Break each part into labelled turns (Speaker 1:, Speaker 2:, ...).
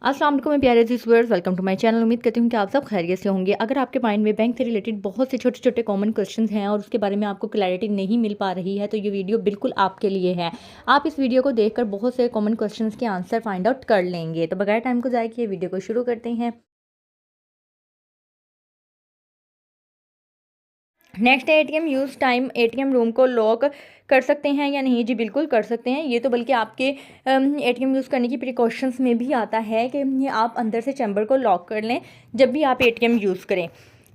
Speaker 1: अस्सलाम वालेकुम मेरे प्यारे viewers, welcome to my channel. उम्मीद करती हूँ कि आप सब खैरियत से होंगे। अगर आपके माइंड में बैंक से रिलेटेड बहुत से छोटे छोटे कॉमन क्वेश्चंस हैं और उसके बारे में आपको क्लैरिटी नहीं मिल पा रही है तो ये वीडियो बिल्कुल आपके लिए है। आप इस वीडियो को देखकर बहुत से कॉमन क्वेश्चंस के आंसर फाइंड आउट कर लेंगे। तो बगैर टाइम को जाए कि वीडियो को शुरू करते हैं। नेक्स्ट है ATM use time ATM room को लॉक कर सकते हैं या नहीं? जी बिल्कुल कर सकते हैं। ये तो बल्कि आपके एटीएम यूज़ करने की प्रिकॉशंस में भी आता है कि आप अंदर से चैम्बर को लॉक कर लें जब भी आप एटीएम यूज़ करें।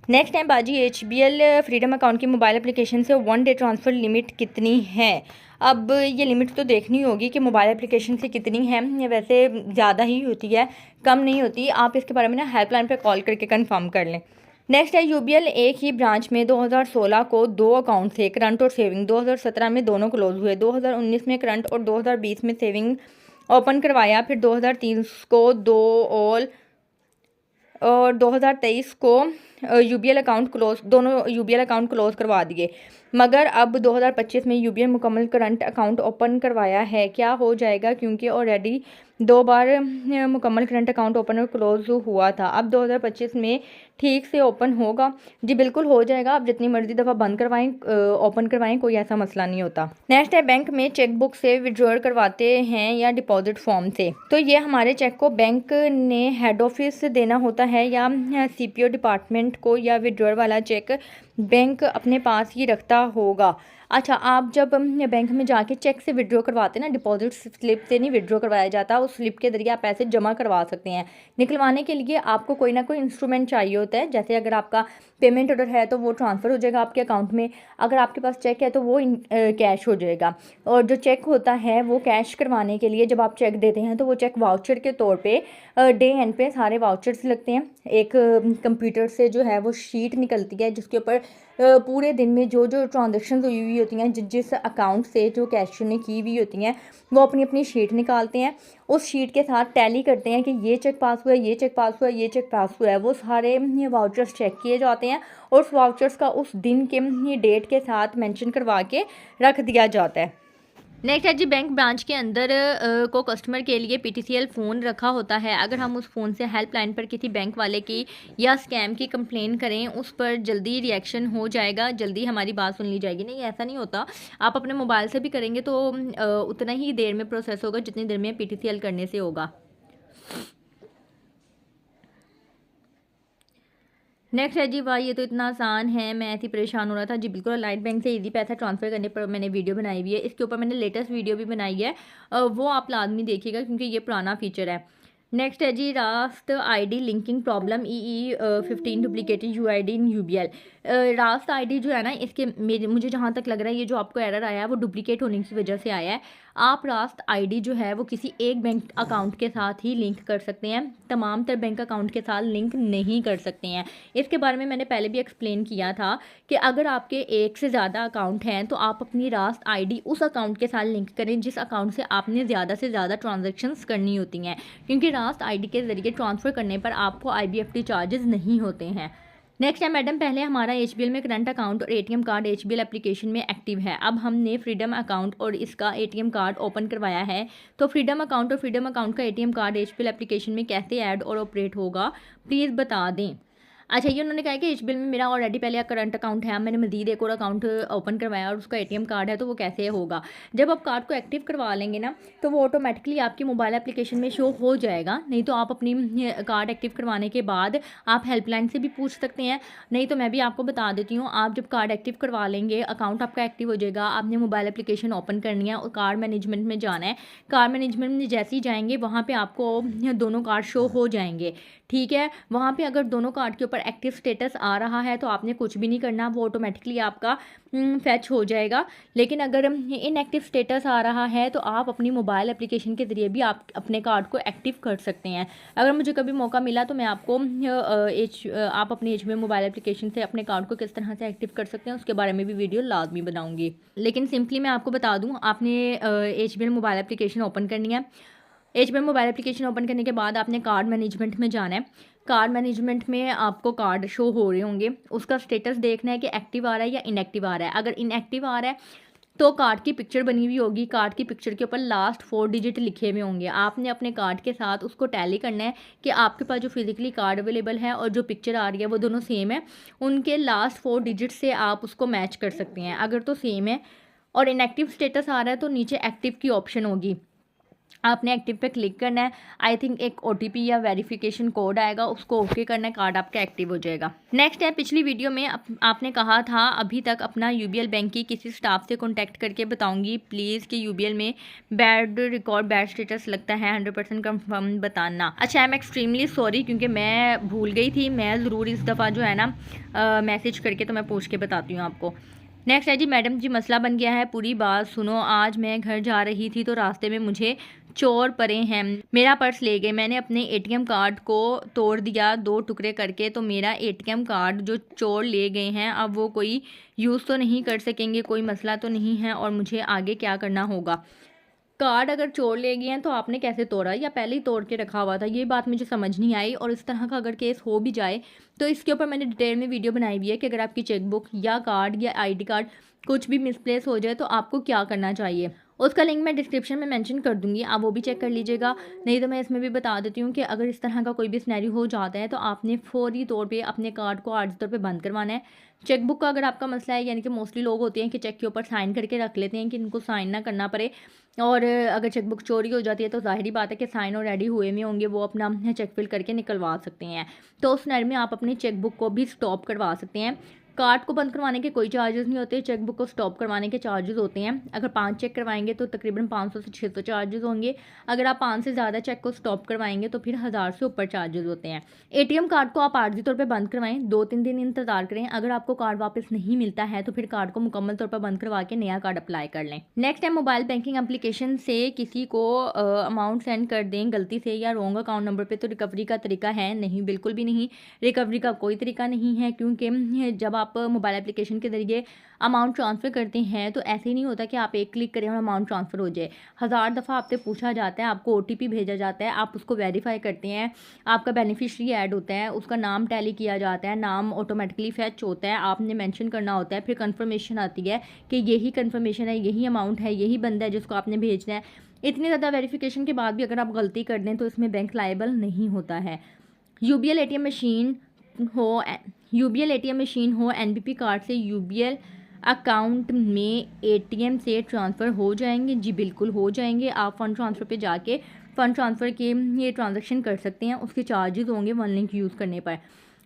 Speaker 1: नेक्स्ट टाइम बाजी एचबीएल फ्रीडम अकाउंट की मोबाइल एप्लीकेशन से 1 डे ट्रांसफ़र लिमिट कितनी है? अब ये लिमिट तो देखनी होगी कि मोबाइल एप्लीकेशन से कितनी है। ये वैसे ज़्यादा ही होती है, कम नहीं होती। आप इसके बारे में ना हेल्पलाइन पे कॉल करके कंफर्म कर लें। नेक्स्ट है यूबीएल एक ही ब्रांच में 2016 को 2 अकाउंट थे, करंट और सेविंग। 2017 में दोनों क्लोज हुए। 2019 में करंट और 2020 में सेविंग ओपन करवाया। फिर 2023 को 2 और 2023 को यूबीएल अकाउंट क्लोज, दोनों यूबीएल अकाउंट क्लोज करवा दिए। मगर अब 2025 में यूबीएल मुकम्मल करंट अकाउंट ओपन करवाया है। क्या हो जाएगा? क्योंकि ऑलरेडी 2 बार मुकम्मल करंट अकाउंट ओपन और क्लोज हुआ था। अब 2025 में ठीक से ओपन होगा? जी बिल्कुल हो जाएगा। आप जितनी मर्जी दफ़ा बंद करवाएं, ओपन करवाएं, कोई ऐसा मसला नहीं होता। नेक्स्ट है बैंक में चेकबुक से विड्रॉल करवाते हैं या डिपॉजिट फॉर्म से? तो ये हमारे चेक को बैंक ने हेड ऑफिस देना होता है या सीपीओ डिपार्टमेंट को, या विड्रॉल वाला चेक बैंक अपने पास ही रखता होगा। अच्छा, आप जब बैंक में जाके चेक से विड्रॉ करवाते हैं ना, डिपॉजिट स्लिप से नहीं विड्रॉ करवाया जाता, उस स्लिप के जरिए आप पैसे जमा करवा सकते हैं। निकलवाने के लिए आपको कोई ना कोई इंस्ट्रूमेंट चाहिए होता है। जैसे अगर आपका पेमेंट ऑर्डर है तो वो ट्रांसफ़र हो जाएगा आपके अकाउंट में। अगर आपके पास चेक है तो वो कैश हो जाएगा। और जो चेक होता है वो कैश करवाने के लिए जब आप चेक देते हैं तो वो चेक वाउचर के तौर पे डे एंड पे सारे वाउचर्स लगते हैं। एक कंप्यूटर से जो है वो शीट निकलती है जिसके ऊपर पूरे दिन में जो जो ट्रांजेक्शन हुई हुई होती हैं, जिस अकाउंट से जो कैशियर ने की हुई होती हैं, वो अपनी अपनी शीट निकालते हैं। उस शीट के साथ टैली करते हैं कि ये चेक पास हुआ है, ये चेक पास हुआ है, ये चेक पास हुआ है। वो सारे वाउचर्स चेक किए जाते हैं और उस वाउचर्स का उस दिन के डेट के साथ मेंशन करवा के रख दिया जाता है। नेक्स्ट है जी, बैंक ब्रांच के अंदर को कस्टमर के लिए पीटीसीएल फ़ोन रखा होता है। अगर हम उस फ़ोन से हेल्पलाइन पर किसी बैंक वाले की या स्कैम की कंप्लेन करें, उस पर जल्दी रिएक्शन हो जाएगा, जल्दी हमारी बात सुन ली जाएगी? नहीं, ऐसा नहीं होता। आप अपने मोबाइल से भी करेंगे तो उतना ही देर में प्रोसेस होगा जितनी देर में पीटीसीएल करने से होगा। नेक्स्ट है जी, वाह ये तो इतना आसान है, मैं ऐसी परेशान हो रहा था। जी बिल्कुल, लाइट बैंक से इजी पैसा ट्रांसफ़र करने पर मैंने वीडियो बनाई हुई है। इसके ऊपर मैंने लेटेस्ट वीडियो भी बनाई है, वो आप लाजमी देखिएगा क्योंकि ये पुराना फीचर है। नेक्स्ट है जी, रास्ट आईडी लिंकिंग प्रॉब्लम ई 15 डुप्लीकेटेड यूआईडी इन यूबीएल। रास्ट आईडी जो है ना, इसके मुझे जहाँ तक लग रहा है ये जो आपको एरर आया है वो डुप्लीकेट होने की वजह से आया है। आप रास्ट आईडी जो है वो किसी एक बैंक अकाउंट के साथ ही लिंक कर सकते हैं, तमाम तर बैंक अकाउंट के साथ लिंक नहीं कर सकते हैं। इसके बारे में मैंने पहले भी एक्सप्लेन किया था कि अगर आपके एक से ज़्यादा अकाउंट हैं तो आप अपनी रास्ट आईडी उस अकाउंट के साथ लिंक करें जिस अकाउंट से आपने ज़्यादा से ज़्यादा ट्रांजैक्शंस करनी होती हैं, क्योंकि रास्ट आईडी के ज़रिए ट्रांसफ़र करने पर आपको आईबीएफटी चार्जेस नहीं होते हैं। नेक्स्ट है मैडम, पहले हमारा एचबीएल में करंट अकाउंट और एटीएम कार्ड एचबीएल एप्लीकेशन में एक्टिव है। अब हमने फ्रीडम अकाउंट और इसका एटीएम कार्ड ओपन करवाया है, तो फ्रीडम अकाउंट और फ्रीडम अकाउंट का एटीएम कार्ड एचबीएल एप्लीकेशन में कैसे ऐड और ऑपरेट होगा, प्लीज़ बता दें। अच्छा, ये उन्होंने कहा कि एचबीएल में मेरा ऑलरेडी पहले करंट अकाउंट है, मैंने मज़ीद एक और अकाउंट ओपन करवाया और उसका एटीएम कार्ड है, तो वो कैसे होगा? जब आप कार्ड को एक्टिव करवा लेंगे ना तो वो ऑटोमेटिकली आपकी मोबाइल एप्लीकेशन में शो हो जाएगा। नहीं तो आप अपनी कार्ड एक्टिव करवाने के बाद आप हेल्पलाइन से भी पूछ सकते हैं। नहीं तो मैं भी आपको बता देती हूँ, आप जब कार्ड एक्टिव करवा लेंगे, अकाउंट आपका एक्टिव हो जाएगा, आपने मोबाइल एप्लीकेशन ओपन करनी है और कार्ड मैनेजमेंट में जाना है। कार्ड मैनेजमेंट में जैसे ही जाएंगे वहाँ पर आपको दोनों कार्ड शो हो जाएंगे, ठीक है। वहाँ पे अगर दोनों कार्ड के ऊपर एक्टिव स्टेटस आ रहा है तो आपने कुछ भी नहीं करना, वो ऑटोमेटिकली आपका फैच हो जाएगा। लेकिन अगर इनएक्टिव स्टेटस आ रहा है तो आप अपनी मोबाइल एप्लीकेशन के ज़रिए भी आप अपने कार्ड को एक्टिव कर सकते हैं। अगर मुझे कभी मौका मिला तो मैं आपको आप अपने एच में मोबाइल एप्लीकेशन से अपने कार्ड को किस तरह से एक्टिव कर सकते हैं उसके बारे में भी वीडियो लाजमी बनाऊँगी। लेकिन सिंपली मैं आपको बता दूँ, आपने एच मोबाइल एप्लीकेशन ओपन करनी है। एचबीएल मोबाइल एप्लीकेशन ओपन करने के बाद आपने कार्ड मैनेजमेंट में जाना है। कार्ड मैनेजमेंट में आपको कार्ड शो हो रहे होंगे, उसका स्टेटस देखना है कि एक्टिव आ रहा है या इनएक्टिव आ रहा है। अगर इनएक्टिव आ रहा है तो कार्ड की पिक्चर बनी हुई होगी, कार्ड की पिक्चर के ऊपर लास्ट 4 डिजिट लिखे हुए होंगे। आपने अपने कार्ड के साथ उसको टैली करना है कि आपके पास जो फिज़िकली कार्ड अवेलेबल है और जो पिक्चर आ रही है वो दोनों सेम है। उनके लास्ट 4 डिजिट से आप उसको मैच कर सकते हैं। अगर तो सेम है और इनएक्टिव स्टेटस आ रहा है तो नीचे एक्टिव की ऑप्शन होगी, आपने एक्टिव पे क्लिक करना है। आई थिंक एक ओटीपी या वेरिफिकेशन कोड आएगा, उसको ओके करना है, कार्ड आपका एक्टिव हो जाएगा। नेक्स्ट है, पिछली वीडियो में आपने कहा था अभी तक अपना यूबीएल बैंक की किसी स्टाफ से कॉन्टैक्ट करके बताऊंगी प्लीज़ कि यूबीएल में बैड रिकॉर्ड बैड स्टेटस लगता है, 100% कंफर्म बताना। अच्छा, आई एम एक्सट्रीमली सॉरी क्योंकि मैं भूल गई थी। मैं ज़रूर इस दफ़ा जो है ना मैसेज करके तो मैं पूछ के बताती हूँ आपको। नेक्स्ट है जी, मैडम जी मसला बन गया है, पूरी बात सुनो। आज मैं घर जा रही थी तो रास्ते में मुझे चोर पड़े हैं, मेरा पर्स ले गए। मैंने अपने एटीएम कार्ड को तोड़ दिया 2 टुकड़े करके, तो मेरा एटीएम कार्ड जो चोर ले गए हैं अब वो कोई यूज़ तो नहीं कर सकेंगे, कोई मसला तो नहीं है, और मुझे आगे क्या करना होगा। कार्ड अगर चोर ले गए हैं तो आपने कैसे तोड़ा, या पहले ही तोड़ के रखा हुआ था, ये बात मुझे समझ नहीं आई। और इस तरह का अगर केस हो भी जाए तो इसके ऊपर मैंने डिटेल में वीडियो बनाई हुई है कि अगर आपकी चेकबुक या कार्ड या आईडी कार्ड कुछ भी मिसप्लेस हो जाए तो आपको क्या करना चाहिए। उसका लिंक मैं डिस्क्रिप्शन में मेंशन कर दूंगी, आप वो भी चेक कर लीजिएगा। नहीं तो मैं इसमें भी बता देती हूँ कि अगर इस तरह का कोई भी सिनेरियो हो जाता है तो आपने फौरी तौर पे अपने कार्ड को आर्जी तौर पे बंद करवाना है। चेकबुक का अगर आपका मसला है, यानी कि मोस्टली लोग होते हैं कि चेक के ऊपर साइन करके रख लेते हैं कि इनको साइन ना करना पड़े, और अगर चेकबुक चोरी हो जाती है तो ज़ाहिर बात है कि साइन और रेडी हुए में होंगे, वो अपना चेक फिल करके निकलवा सकते हैं। तो उस सिनेरियो में आप अपनी चेकबुक को भी स्टॉप करवा सकते हैं। कार्ड को बंद करवाने के कोई चार्जेस नहीं होते, चेकबुक को स्टॉप करवाने के चार्जेस होते हैं। अगर 5 चेक करवाएंगे तो तकरीबन 500 से 600 चार्जेस होंगे। अगर आप 5 से ज़्यादा चेक को स्टॉप करवाएंगे तो फिर 1000 से ऊपर चार्जेस होते हैं। एटीएम कार्ड को आप आर्जी तौर पे बंद करवाएं, 2-3 दिन इंतजार करें। अगर आपको कार्ड वापस नहीं मिलता है तो फिर कार्ड को मुकम्मल तौर पर बंद करवा के नया कार्ड अप्लाई कर लें। नेक्स्ट है, मोबाइल बैंकिंग एप्लीकेशन से किसी को अमाउंट सेंड कर दें गलती से या रॉन्ग अकाउंट नंबर पे तो रिकवरी का तरीका है? नहीं, बिल्कुल भी नहीं। रिकवरी का कोई तरीका नहीं है, क्योंकि जब आप मोबाइल एप्लीकेशन के जरिए अमाउंट ट्रांसफ़र करते हैं तो ऐसे ही नहीं होता कि आप एक क्लिक करें और अमाउंट ट्रांसफ़र हो जाए। 1000 दफ़ा आपसे पूछा जाता है, आपको ओटीपी भेजा जाता है, आप उसको वेरीफाई करते हैं, आपका बेनिफिशियरी ऐड होता है, उसका नाम टैली किया जाता है, नाम ऑटोमेटिकली फैच होता है, आपने मेंशन करना होता है, फिर कंफर्मेशन आती है कि यही कंफर्मेशन है, यही अमाउंट है, यही बंदा है जिसको आपने भेजना है। इतनी ज़्यादा वेरिफिकेशन के बाद भी अगर आप गलती कर दें तो इसमें बैंक लायबल नहीं होता है। यूबीएल एटीएम मशीन हो एनबीपी कार्ड से यूबीएल अकाउंट में एटीएम से ट्रांसफ़र हो जाएंगे? जी बिल्कुल हो जाएंगे। आप फ़ंड ट्रांसफ़र पे जाके फ़ंड ट्रांसफ़र के ये ट्रांजैक्शन कर सकते हैं, उसके चार्जेस होंगे वन लिंक यूज़ करने पर।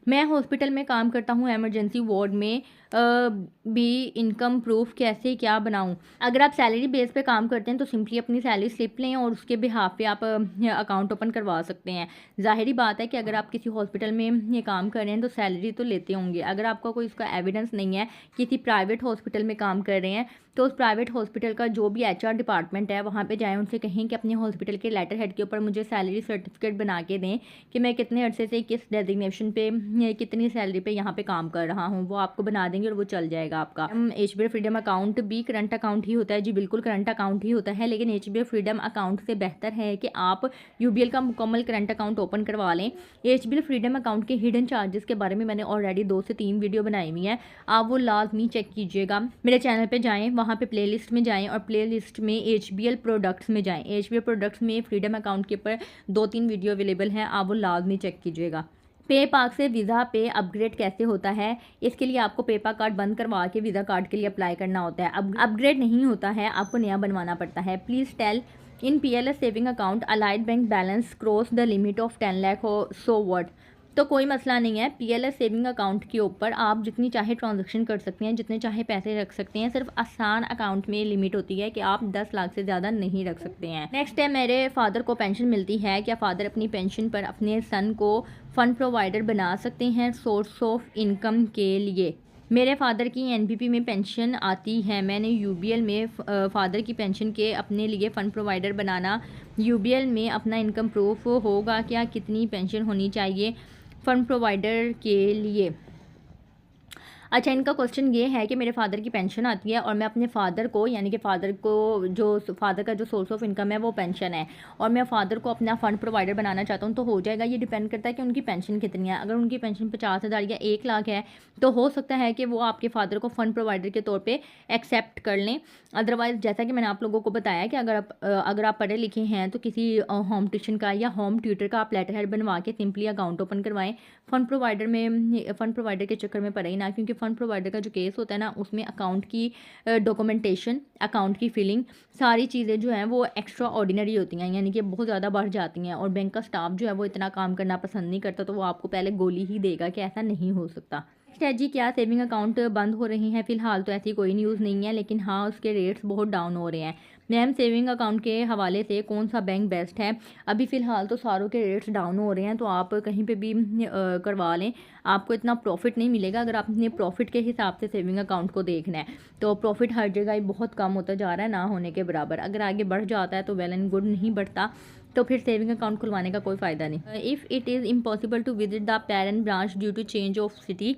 Speaker 1: मैं हॉस्पिटल में काम करता हूँ, इमरजेंसी वार्ड में भी इनकम प्रूफ कैसे क्या बनाऊँ? अगर आप सैलरी बेस पे काम करते हैं तो सिंपली अपनी सैलरी स्लिप लें और उसके बिहाफ पे आप अकाउंट ओपन करवा सकते हैं। ज़ाहिरी बात है कि अगर आप किसी हॉस्पिटल में ये काम कर रहे हैं तो सैलरी तो लेते होंगे। अगर आपका कोई इसका एविडेंस नहीं है, किसी प्राइवेट हॉस्पिटल में काम कर रहे हैं, तो उस प्राइवेट हॉस्पिटल का जो भी एचआर डिपार्टमेंट है वहाँ पे जाएं, उनसे कहें कि अपने हॉस्पिटल के लेटर हेड के ऊपर मुझे सैलरी सर्टिफिकेट बना के दें कि मैं कितने अरसे से किस डेजिग्नेशन पे कितनी सैलरी पे यहाँ पे काम कर रहा हूँ। वो आपको बना देंगे और वो चल जाएगा आपका। एचबीएफ फ्रीडम अकाउंट भी करंट अकाउंट ही होता है। जी बिल्कुल करंट अकाउंट ही होता है, लेकिन एचबीएफ फ्रीडम अकाउंट से बेहतर है कि आप यूबीएल का मुकम्मल करंट अकाउंट ओपन करवा लें। एचबीएफ फ्रीडम अकाउंट के हिडन चार्जेस के बारे में मैंने ऑलरेडी 2 से 3 वीडियो बनाई हुई हैं, आप वो लाजमी चेक कीजिएगा। मेरे चैनल पे जाएं, वहाँ पे प्लेलिस्ट में जाएं और प्लेलिस्ट में एचबीएल प्रोडक्ट्स में जाएं। एचबीएल प्रोडक्ट्स में फ्रीडम अकाउंट के ऊपर 2-3 वीडियो अवेलेबल हैं, आप वो लाजमी चेक कीजिएगा। पे पार्क से वीज़ा पे अपग्रेड कैसे होता है? इसके लिए आपको पेपा कार्ड बंद करवा के वीज़ा कार्ड के लिए अप्लाई करना होता है। अब अपग्रेड नहीं होता है, आपको नया बनवाना पड़ता है। Please tell in PLS saving account Allied Bank balance cross the limit of 10 lakh हो सो व्हाट? तो कोई मसला नहीं है, पीएलएस सेविंग अकाउंट के ऊपर आप जितनी चाहे ट्रांजैक्शन कर सकते हैं, जितने चाहे पैसे रख सकते हैं। सिर्फ आसान अकाउंट में लिमिट होती है कि आप 10 लाख से ज़्यादा नहीं रख सकते हैं। नेक्स्ट है, मेरे फादर को पेंशन मिलती है, क्या फादर अपनी पेंशन पर अपने सन को फ़ंड प्रोवाइडर बना सकते हैं सोर्स ऑफ इनकम के लिए? मेरे फादर की एनबीपी में पेंशन आती है, मैंने यूबीएल में फादर की पेंशन के अपने लिए फ़ंड प्रोवाइडर बनाना, यूबीएल में अपना इनकम प्रूफ होगा क्या? कितनी पेंशन होनी चाहिए फ़ंड प्रोवाइडर के लिए? अच्छा, इनका क्वेश्चन ये है कि मेरे फ़ादर की पेंशन आती है और मैं अपने फ़ादर को, यानी कि फ़ादर को जो फ़ादर का जो सोर्स ऑफ इनकम है वो पेंशन है, और मैं फ़ादर को अपना फ़ंड प्रोवाइडर बनाना चाहता हूँ, तो हो जाएगा? ये डिपेंड करता है कि उनकी पेंशन कितनी है। अगर उनकी पेंशन 50,000 या 1 लाख है तो हो सकता है कि वो आपके फ़ादर को फ़ंड प्रोवाइडर के तौर पर एक्सेप्ट कर लें। अदरवाइज़ जैसा कि मैंने आप लोगों को बताया कि अगर आप पढ़े लिखे हैं तो किसी होम ट्यूशन का या होम ट्यूटर का आप लेटर हेड बनवा के सिंपली अकाउंट ओपन करवाएं। फ़ंड प्रोवाइडर के चक्कर में पड़े ही ना, क्योंकि फ़ंड प्रोवाइडर का जो केस होता है ना, उसमें अकाउंट की डॉक्यूमेंटेशन, अकाउंट की फिलिंग, सारी चीज़ें जो हैं वो एक्स्ट्रा ऑर्डिनरी होती हैं, यानी कि बहुत ज़्यादा बढ़ जाती हैं, और बैंक का स्टाफ जो है वो इतना काम करना पसंद नहीं करता, तो वो आपको पहले गोली ही देगा कि ऐसा नहीं हो सकता। नेक्स्ट है जी, क्या सेविंग अकाउंट बंद हो रहे हैं? फ़िलहाल तो ऐसी कोई न्यूज़ नहीं है, लेकिन हाँ, उसके रेट्स बहुत डाउन हो रहे हैं। मैम, सेविंग अकाउंट के हवाले से कौन सा बैंक बेस्ट है? अभी फ़िलहाल तो सारों के रेट्स डाउन हो रहे हैं, तो आप कहीं पे भी करवा लें। आपको इतना प्रॉफिट नहीं मिलेगा अगर आपने प्रॉफिट के हिसाब से सेविंग अकाउंट को देखना है, तो प्रॉफिट हर जगह ही बहुत कम होता जा रहा है, ना होने के बराबर। अगर आगे बढ़ जाता है तो वेल एंड गुड, नहीं बढ़ता तो फिर सेविंग अकाउंट खुलवाने का कोई फ़ायदा नहीं। If it is impossible to visit the parent branch due to change of city,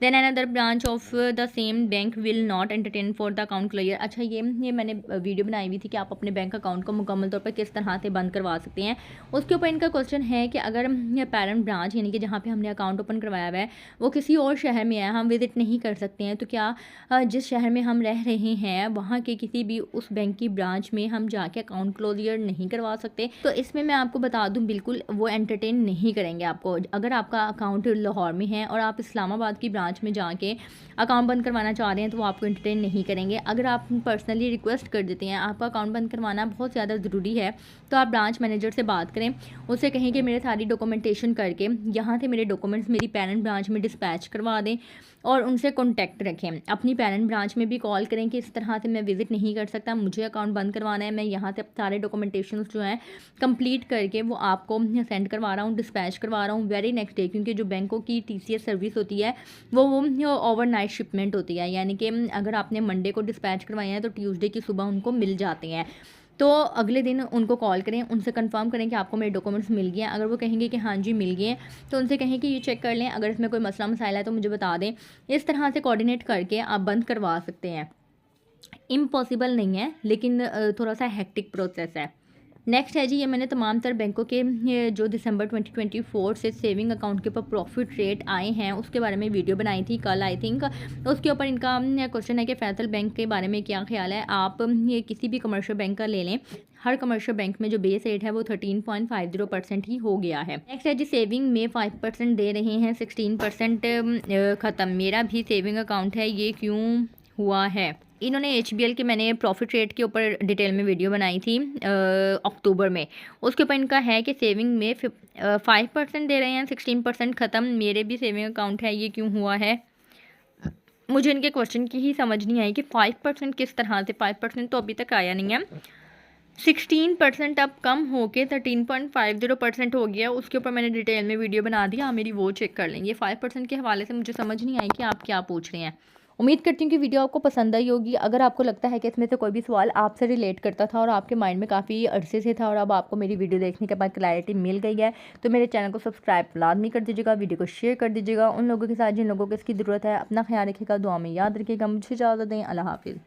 Speaker 1: then another branch of the same bank will not entertain for the account clear. अच्छा, ये मैंने वीडियो बनाई हुई थी कि आप अपने बैंक अकाउंट को मुकम्मल तौर पर किस तरह से बंद करवा सकते हैं। उसके ऊपर इनका क्वेश्चन है कि अगर पेरेंट ब्रांच, यानी कि जहाँ पे हमने अकाउंट ओपन करवाया हुआ है, वो किसी और शहर में है, हम विज़िट नहीं कर सकते हैं, तो क्या जिस शहर में हम रह रहे हैं वहाँ के किसी भी उस बैंक की ब्रांच में हम जाके अकाउंट क्लोजर नहीं करवा सकते? तो इसमें मैं आपको बता दूं, बिल्कुल वो एंटरटेन नहीं करेंगे आपको। अगर आपका अकाउंट लाहौर में है और आप इस्लामाबाद की ब्रांच में जाके अकाउंट बंद करवाना चाह रहे हैं, तो वो आपको एंटरटेन नहीं करेंगे। अगर आप पर्सनली रिक्वेस्ट कर देते हैं, आपका अकाउंट बंद करवाना बहुत ज़्यादा ज़रूरी है, तो आप ब्रांच मैनेजर से बात करें, उससे कहें कि मेरे सारी डॉक्यूमेंटेशन करके यहाँ से मेरे डॉक्यूमेंट्स मेरी पेरेंट ब्रांच में डिस्पैच करवा दें, और उनसे कॉन्टैक्ट रखें। अपनी पेरेंट ब्रांच में भी कॉल करें कि इस तरह से मैं विज़िट नहीं कर सकता, मुझे अकाउंट बंद करवाना है, मैं यहाँ से सारे डॉक्यूमेंटेशन जो हैं कंप्लीट करके वो आपको सेंड करवा रहा हूँ, डिस्पैच करवा रहा हूँ वेरी नेक्स्ट डे, क्योंकि जो बैंकों की TCS सर्विस होती है वो ओवरनाइट शिपमेंट होती है, यानी कि अगर आपने मंडे को डिस्पैच करवाए हैं तो ट्यूसडे की सुबह उनको मिल जाते हैं। तो अगले दिन उनको कॉल करें, उनसे कंफर्म करें कि आपको मेरे डॉक्यूमेंट्स मिल गए हैं। अगर वो कहेंगे कि हाँ जी मिल गए हैं, तो उनसे कहें कि ये चेक कर लें, अगर इसमें कोई मसला मसाइल है तो मुझे बता दें। इस तरह से कोऑर्डिनेट करके आप बंद करवा सकते हैं। इम्पॉसिबल नहीं है, लेकिन थोड़ा सा हेक्टिक प्रोसेस है। नेक्स्ट है जी, ये मैंने तमाम तर बैंकों के ये जो दिसंबर 2024 से सेविंग अकाउंट के ऊपर प्रॉफिट रेट आए हैं उसके बारे में वीडियो बनाई थी कल, आई थिंक। उसके ऊपर इनका क्वेश्चन है कि फैसल बैंक के बारे में क्या ख्याल है। आप ये किसी भी कमर्शियल बैंक का ले लें, हर कमर्शियल बैंक में जो बेस रेट है वो 13.50% ही हो गया है। नेक्स्ट है जी, सेविंग में 5% दे रहे हैं, 16% ख़त्म। मेरा भी सेविंग अकाउंट है, ये क्यों हुआ है? इन्होंने HBL के, मैंने प्रॉफिट रेट के ऊपर डिटेल में वीडियो बनाई थी अक्टूबर में। उसके ऊपर इनका है कि सेविंग में 5% दे रहे हैं, 16% ख़त्म। मेरे भी सेविंग अकाउंट है, ये क्यों हुआ है? मुझे इनके क्वेश्चन की ही समझ नहीं आई कि 5% किस तरह से, 5% तो अभी तक आया नहीं है, 16% अब कम होके 13.50% हो गया। उसके ऊपर मैंने डिटेल में वीडियो बना दिया, आप मेरी वो चेक कर लेंगे। 5% के हवाले से मुझे समझ नहीं आई कि आप क्या पूछ रहे हैं। उम्मीद करती हूँ कि वीडियो आपको पसंद आई होगी। अगर आपको लगता है कि इसमें से कोई भी सवाल आपसे रिलेट करता था और आपके माइंड में काफ़ी अरसे से था और अब आपको मेरी वीडियो देखने के बाद क्लैरिटी मिल गई है, तो मेरे चैनल को सब्सक्राइब लाजमी कर दीजिएगा, वीडियो को शेयर कर दीजिएगा उन लोगों के साथ जिन लोगों को इसकी ज़रूरत है। अपना ख्याल रखिएगा, दुआ में याद रखिएगा। मुझे इजाज़त दें, अल्लाह हाफिज़।